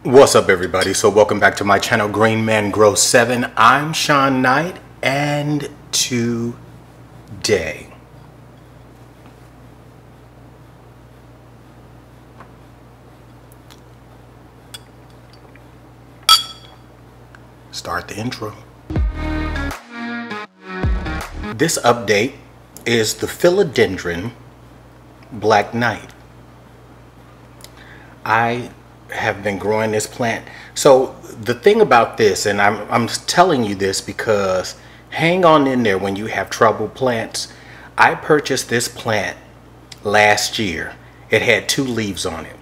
What's up, everybody? So welcome back to my channel, Green Man Grow 7. I'm Sean Knight, and today start the intro. This update is the Philodendron Black Knight. I have been growing this plant. So the thing about this, and I'm telling you this because hang on in there when you have troubled plants. I purchased this plant last year. It had 2 leaves on it.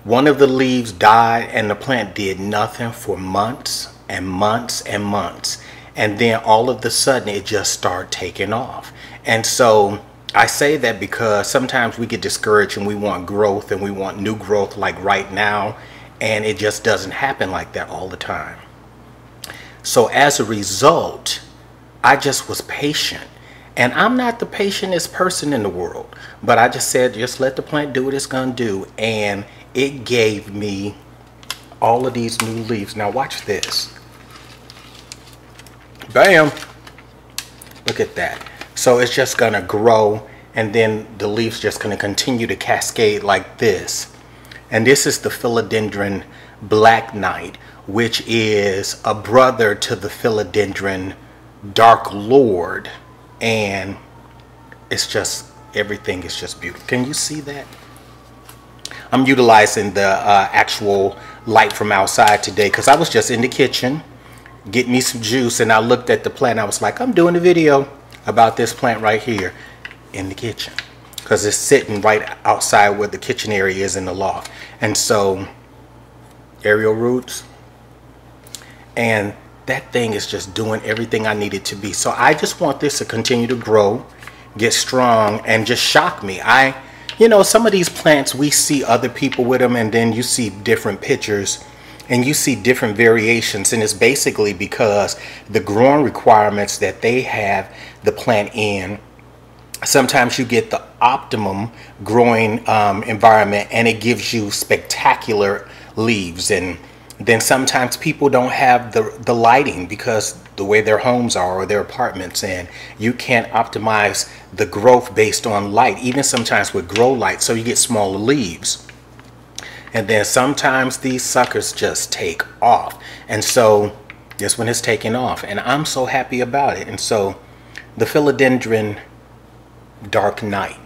One of the leaves died and the plant did nothing for months and months and months. And then all of a sudden it just started taking off. And so I say that because sometimes we get discouraged and we want growth and we want new growth like right now, and it just doesn't happen like that all the time. So as a result, I just was patient, and I'm not the patientest person in the world, but I just said, just let the plant do what it's gonna do, and it gave me all of these new leaves. Now watch this. Bam! Look at that. So it's just gonna grow, and then the leaves just gonna continue to cascade like this. And this is the Philodendron Black Knight, which is a brother to the Philodendron Dark Lord, and it's just, everything is just beautiful. Can you see that? I'm utilizing the actual light from outside today because I was just in the kitchen getting me some juice, and I looked at the plant. I was like, I'm doing a video about this plant right here in the kitchen because it's sitting right outside where the kitchen area is in the loft. And so aerial roots, and that thing is just doing everything I need it to be. So I just want this to continue to grow, get strong, and just shock me. You know, some of these plants, we see other people with them, and then you see different pictures and you see different variations, and it's basically because the growing requirements that they have the plant in. Sometimes you get the optimum growing environment and it gives you spectacular leaves, and then sometimes people don't have the lighting because the way their homes are or their apartments, and you can't optimize the growth based on light, even sometimes with grow light, so you get smaller leaves. And then sometimes these suckers just take off, and so this one is taking off, and I'm so happy about it. And so the Philodendron Dark Knight,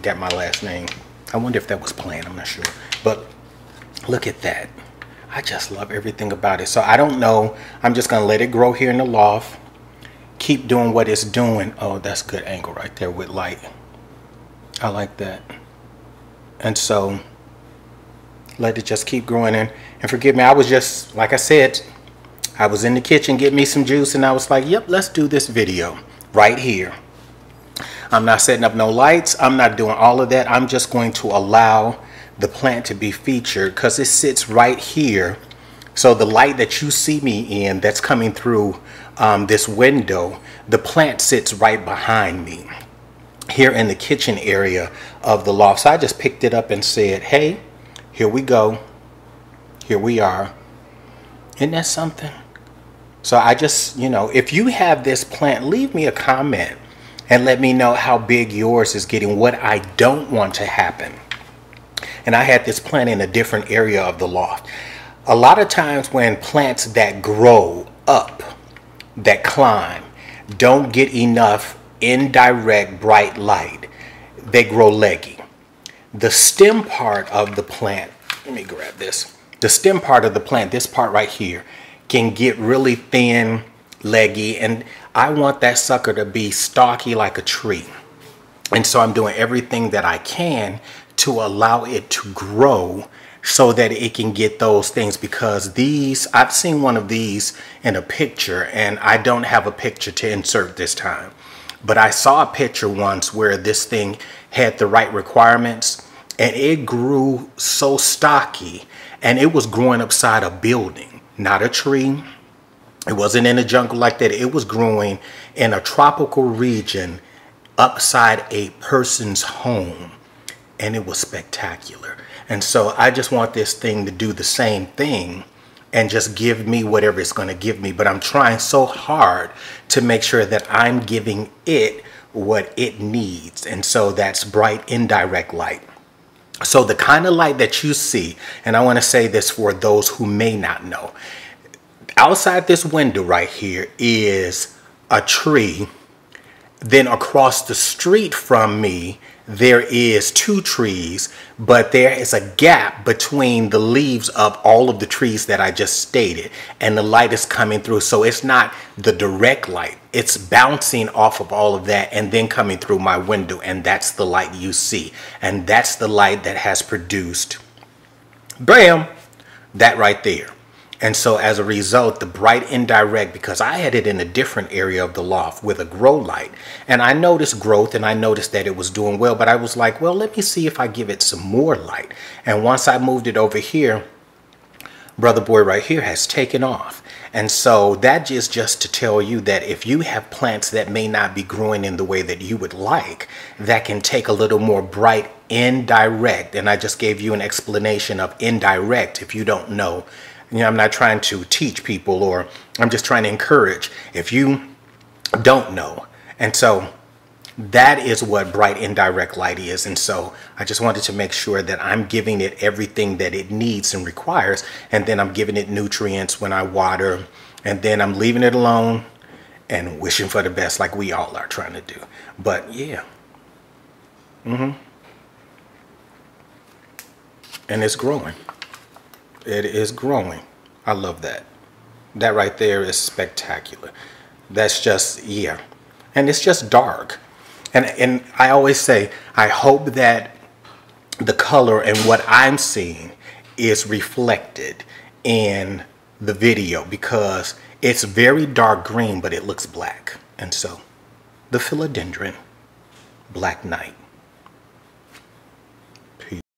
got my last name. I wonder if that was planned, I'm not sure, but look at that. I just love everything about it. So I don't know, I'm just gonna let it grow here in the loft, keep doing what it's doing. Oh, that's good angle right there with light. I like that. And so let it just keep growing in. And forgive me, I was just, like I said, I was in the kitchen getting me some juice, and I was like, yep, let's do this video right here. I'm not setting up no lights. I'm not doing all of that. I'm just going to allow the plant to be featured because it sits right here. So the light that you see me in that's coming through this window, the plant sits right behind me here in the kitchen area of the loft. So I just picked it up and said, hey, here we go. Here we are. Isn't that something? So I just, you know, if you have this plant, leave me a comment and let me know how big yours is getting, what I don't want to happen. And I had this plant in a different area of the loft. A lot of times when plants that grow up, that climb, don't get enough indirect bright light, they grow leggy. The stem part of the plant, let me grab this. The stem part of the plant, this part right here, can get really thin, leggy, and I want that sucker to be stocky like a tree. And so I'm doing everything that I can to allow it to grow so that it can get those things, because these, I've seen one of these in a picture, and I don't have a picture to insert this time, but I saw a picture once where this thing had the right requirements, and it grew so stocky, and it was growing upside a building, not a tree. It wasn't in a jungle like that. It was growing in a tropical region upside a person's home, and it was spectacular. And so I just want this thing to do the same thing and just give me whatever it's going to give me. But I'm trying so hard to make sure that I'm giving it what it needs. And so that's bright indirect light. So the kind of light that you see, and I want to say this for those who may not know, outside this window right here is a tree. Then across the street from me, there is 2 trees, but there is a gap between the leaves of all of the trees that I just stated, and the light is coming through. So it's not the direct light. It's bouncing off of all of that and then coming through my window, and that's the light you see. And that's the light that has produced, bam, that right there. And so as a result, the bright indirect, because I had it in a different area of the loft with a grow light, and I noticed growth and I noticed that it was doing well, but I was like, well, let me see if I give it some more light. And once I moved it over here, brother boy right here has taken off. And so that is just to tell you that if you have plants that may not be growing in the way that you would like, that can take a little more bright indirect. And I just gave you an explanation of indirect if you don't know. You know, I'm not trying to teach people, or I'm just trying to encourage if you don't know. And so that is what bright indirect light is. And so I just wanted to make sure that I'm giving it everything that it needs and requires. And then I'm giving it nutrients when I water. And then I'm leaving it alone and wishing for the best, like we all are trying to do. But yeah. And it's growing. It is growing. I love that. That right there is spectacular. That's just, yeah. And it's just dark. And I always say, I hope that the color and what I'm seeing is reflected in the video, because it's very dark green, but it looks black. And so, the Philodendron Black Knight.